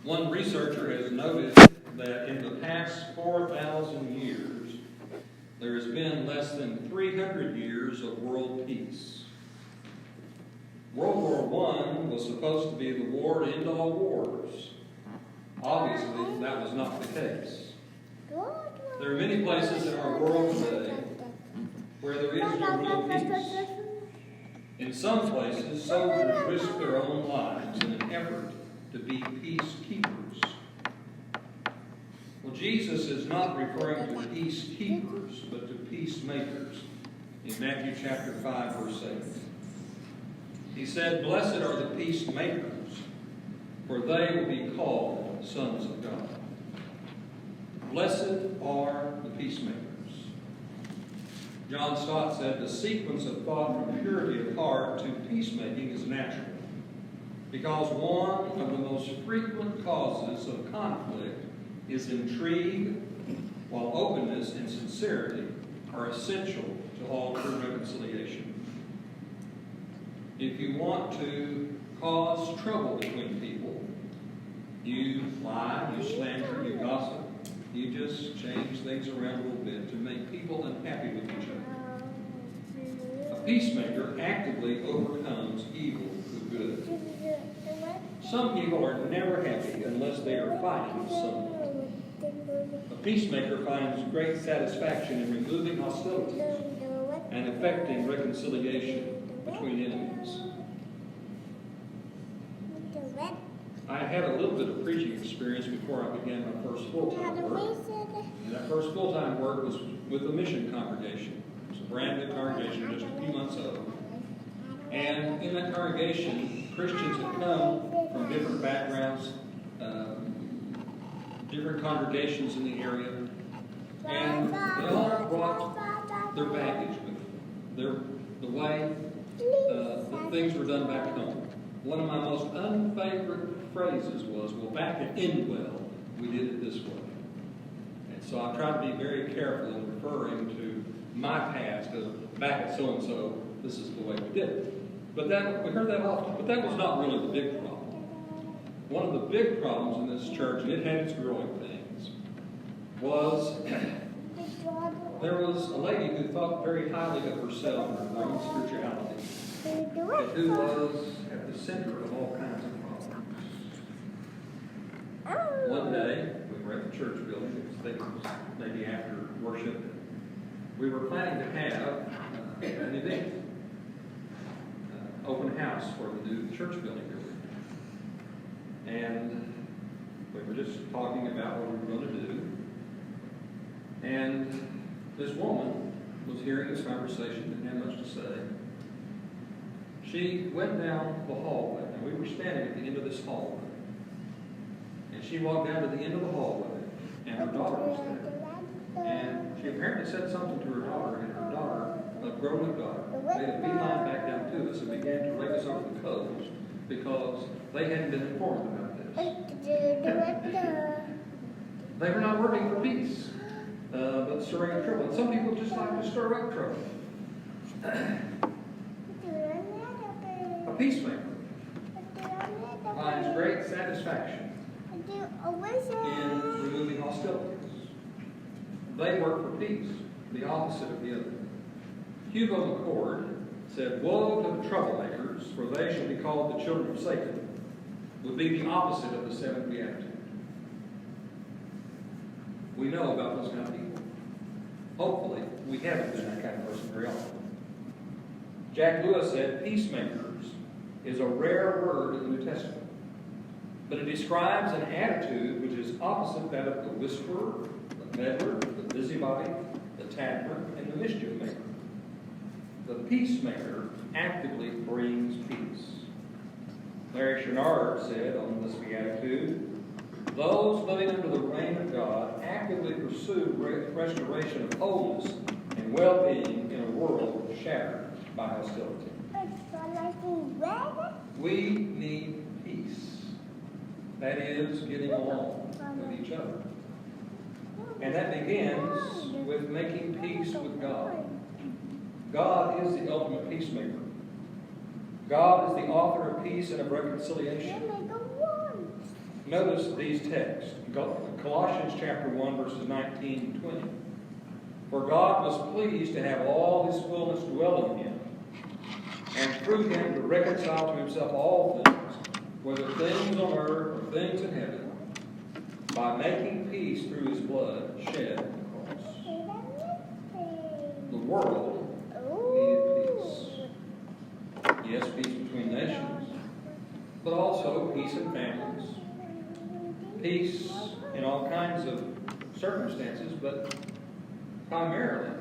One researcher has noted that in the past 4,000 years, there has been less than 300 years of world peace. World War I was supposed to be the war to end all wars. Obviously, that was not the case. There are many places in our world today where there is no real peace. In some places, soldiers risk their own lives in an effort to be peacekeepers. Well, Jesus is not referring to peacekeepers, but to peacemakers in Matthew chapter 5, verse 8. He said, "Blessed are the peacemakers, for they will be called sons of God." Blessed are the peacemakers. John Stott said, "The sequence of thought from purity of heart to peacemaking is natural, because one of the most frequent causes of conflict is intrigue, while openness and sincerity are essential to all true reconciliation." If you want to cause trouble between people, you lie, you slander, you gossip, you just change things around a little bit to make people unhappy with each other. A peacemaker actively overcomes evil with good. Some people are never happy unless they are fighting with someone. A peacemaker finds great satisfaction in removing hostilities and effecting reconciliation between enemies. I had a little bit of preaching experience before I began my first full-time work. And that first full-time work was with a mission congregation. It was a brand new congregation, just a few months old. And in that congregation, Christians had come from different backgrounds, different congregations in the area, and they all brought their baggage with them, the way that things were done back home. One of my most unfavorite phrases was, "Well, back at Inwell, we did it this way." And so I try to be very careful in referring to my past as back at so-and-so, this is the way we did it. But we heard that often, but that was not really the big problem. One of the big problems in this church, and it had its growing pains, was there was a lady who thought very highly of herself and her own spirituality, and who was at the center of all kinds of problems. One day, we were at the church building, I think it was maybe after worship, we were planning to have an event, open house for the new church building. And we were just talking about what we were going to do. And this woman was hearing this conversation, didn't have much to say. She went down the hallway, and we were standing at the end of this hallway. And she walked down to the end of the hallway, and her daughter was there. And she apparently said something to her daughter, and her daughter, a grown-up daughter, made a beeline back down to us and began to rake us over the coals because they hadn't been informed about this. They were not working for peace, but stirring up trouble. And some people just like to stir up trouble. A peacemaker finds great satisfaction in removing hostilities. They work for peace, the opposite of the other. Hugo McCord said, "Woe to the troublemakers, for they shall be called the children of Satan," would be the opposite of the seventh beatitude. We know about those kind of people. Hopefully, we haven't been that kind of person very often. Jack Lewis said, "Peacemakers is a rare word in the New Testament, but it describes an attitude which is opposite that of the whisperer, the meddler, the busybody, the tattler, and the mischief maker. The peacemaker actively brings peace." Larry Chenard said on this beatitude, "Those living under the reign of God actively pursue restoration of wholeness and well-being in a world shattered by hostility." We need peace. That is, getting along with each other. And that begins with making peace with God. God is the ultimate peacemaker. God is the author of peace and of reconciliation. Notice these texts. Colossians chapter 1, verses 19 and 20. For God was pleased to have all his fullness dwell in him, and through him to reconcile to himself all things, whether things on earth or things in heaven, by making peace through his blood shed on the cross. The world needed peace. Yes, peace between nations, but also peace in families, peace in all kinds of circumstances, but primarily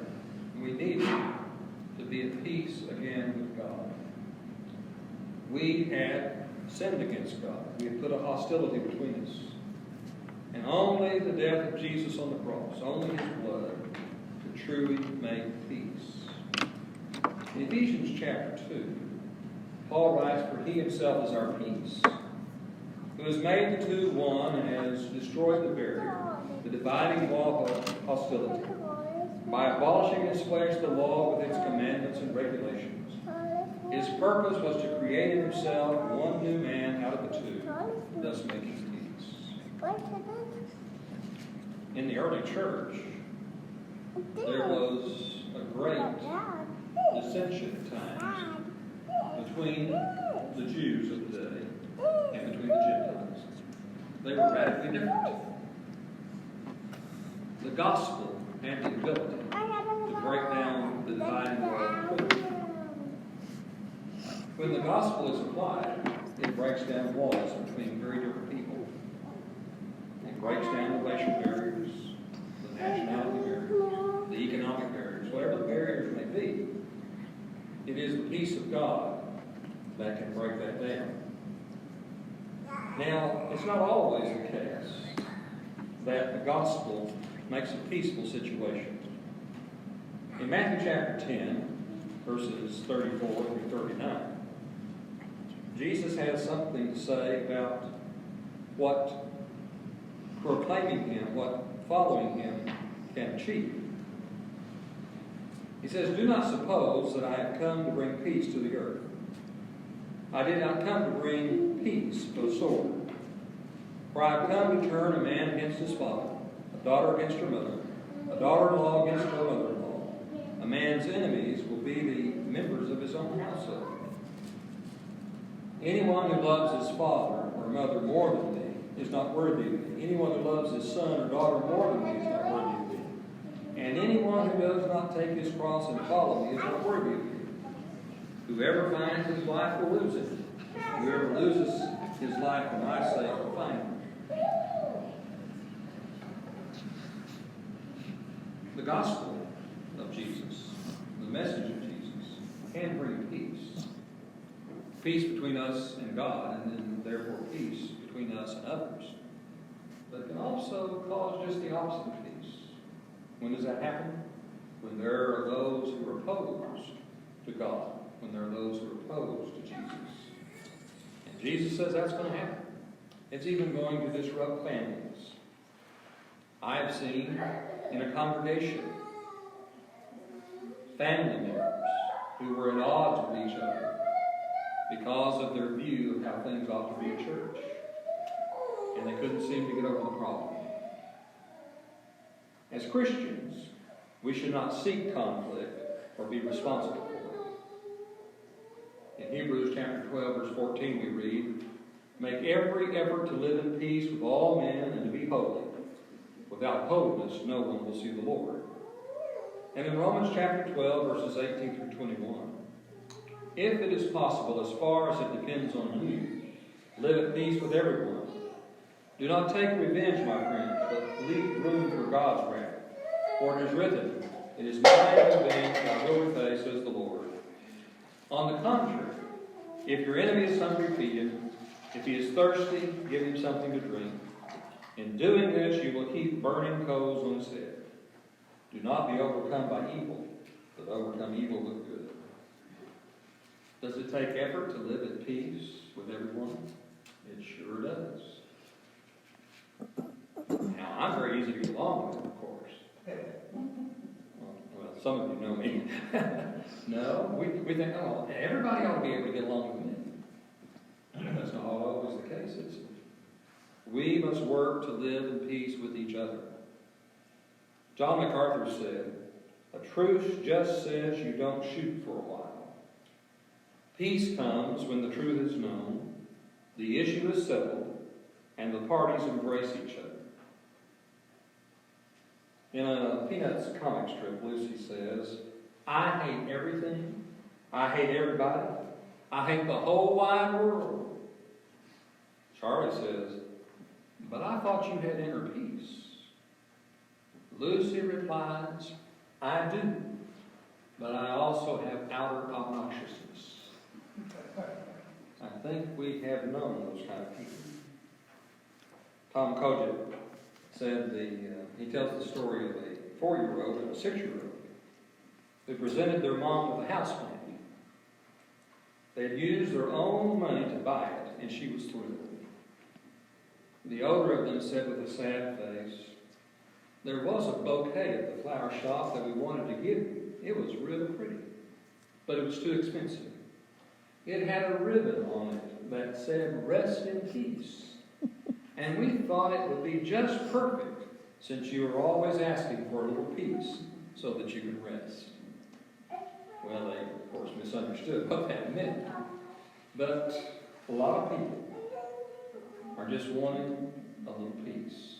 we needed to be at peace again with God. We had sinned against God. We had put a hostility between us. And only the death of Jesus on the cross, only his blood, could truly make peace. In Ephesians chapter 2, Paul writes, for he himself is our peace, who has made the two one and has destroyed the barrier, the dividing wall of hostility, by abolishing in his flesh the law with its commandments and regulations. His purpose was to create in himself one new man out of the two, thus making peace. In the early church, there was a great dissension at times between the Jews of the day and between the Gentiles. They were radically different. The gospel had the ability to break down the dividing wall between them. When the gospel is applied, it breaks down walls between very different people. It breaks down the racial barriers, the nationality barriers, the economic barriers, whatever the barriers may be. It is the peace of God that can break that down. Now, it's not always the case that the gospel makes a peaceful situation. In Matthew chapter 10, verses 34 through 39, Jesus has something to say about what proclaiming him, what following him can achieve. He says, do not suppose that I have come to bring peace to the earth. I did not come to bring peace, but a sword. For I have come to turn a man against his father, a daughter against her mother, a daughter-in-law against her mother-in-law. A man's enemies will be the members of his own household. Anyone who loves his father or mother more than me is not worthy of me. Anyone who loves his son or daughter more than me is not worthy of me. And anyone who does not take his cross and follow me is not worthy of me. Whoever finds his life will lose it. Whoever loses his life for my sake will find it. The gospel of Jesus, the message of Jesus, can bring peace. Peace between us and God, and then therefore peace between us and others. But it can also cause just the opposite of peace. When does that happen? When there are those who are opposed to God. When there are those who are opposed to Jesus. And Jesus says that's going to happen. It's even going to disrupt families. I have seen in a congregation family members who were at odds with each other because of their view of how things ought to be in church. And they couldn't seem to get over the problem. As Christians, we should not seek conflict or be responsible for it. In Hebrews chapter 12, verse 14, we read, make every effort to live in peace with all men and to be holy. Without holiness, no one will see the Lord. And in Romans chapter 12, verses 18 through 21, if it is possible, as far as it depends on you, live at peace with everyone. Do not take revenge, my friends, but leave room for God's wrath. For it is written, it is mine to avenge, I will repay, says the Lord. On the contrary, if your enemy is hungry, feed him. If he is thirsty, give him something to drink. In doing this, you will heap burning coals on his head. Do not be overcome by evil, but overcome evil with good. Does it take effort to live at peace with everyone? It sure does. Now, I'm very easy to get along with, of course. Well, some of you know me. No, we think, oh, everybody ought to be able to get along with me. That's not always the case, is it? We must work to live in peace with each other. John MacArthur said, "A truce just says you don't shoot for a while. Peace comes when the truth is known, the issue is settled, and the parties embrace each other." In a Peanuts comic strip, Lucy says, "I hate everything. I hate everybody. I hate the whole wide world." Charlie says, "But I thought you had inner peace." Lucy replies, "I do, but I also have outer obnoxiousness." I think we have known those kind of people. Tom Kojic said he tells the story of a 4-year-old and a 6-year-old who presented their mom with a houseplant. They had used their own money to buy it, and she was thrilled. The older of them said with a sad face, "There was a bouquet at the flower shop that we wanted to give you. It was really pretty, but it was too expensive. It had a ribbon on it that said, 'Rest in peace.' And we thought it would be just perfect since you were always asking for a little peace so that you could rest." Well, they, of course, misunderstood what that meant. But a lot of people are just wanting a little peace.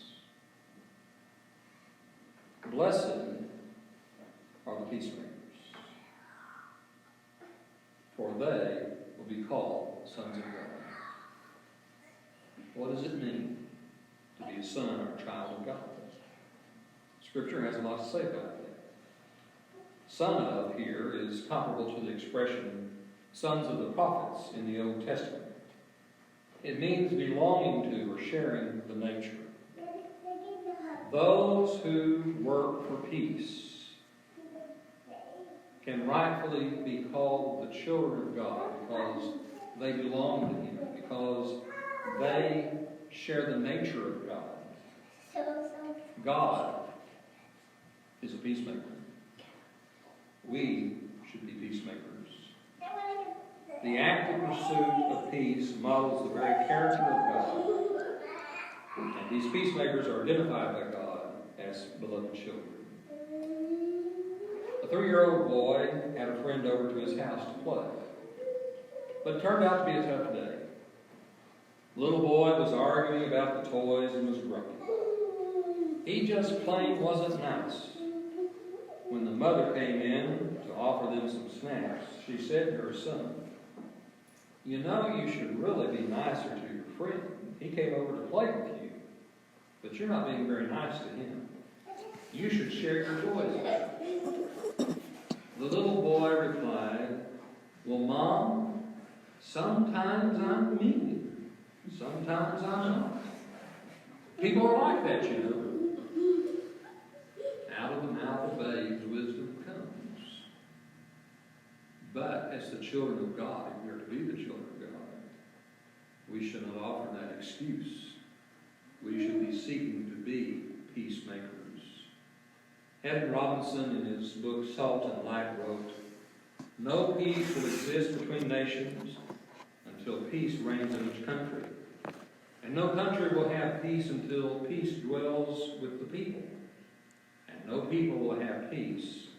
Blessed are the peacemakers, for they will be called sons of God. What does it mean to be a son or a child of God? Scripture has a lot to say about that. Son of here is comparable to the expression sons of the prophets in the Old Testament. It means belonging to or sharing the nature. Those who work for peace can rightfully be called the children of God because they belong to Him, because they share the nature of God. God is a peacemaker. We should be peacemakers. The active pursuit of peace models the very character of God. And these peacemakers are identified by God as beloved children. A 3-year-old boy had a friend over to his house to play. But it turned out to be a tough day. The little boy was arguing about the toys and was grumpy. He just plain wasn't nice. When the mother came in to offer them some snacks, she said to her son, "You know you should really be nicer to your friend. He came over to play with you, but you're not being very nice to him. You should share your toys with him." The little boy replied, "Well, Mom, sometimes I'm mean. Sometimes I'm not. People are like that, you know." Out of the mouth of babes, wisdom comes. But as the children of God, if we are to be the children of God, we should not offer that excuse. We should be seeking to be peacemakers. Haddon Robinson, in his book Salt and Light, wrote, "No peace will exist between nations until peace reigns in each country. And no country will have peace until peace dwells with the people. And no people will have peace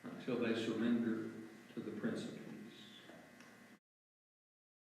until they surrender to the Prince of Peace."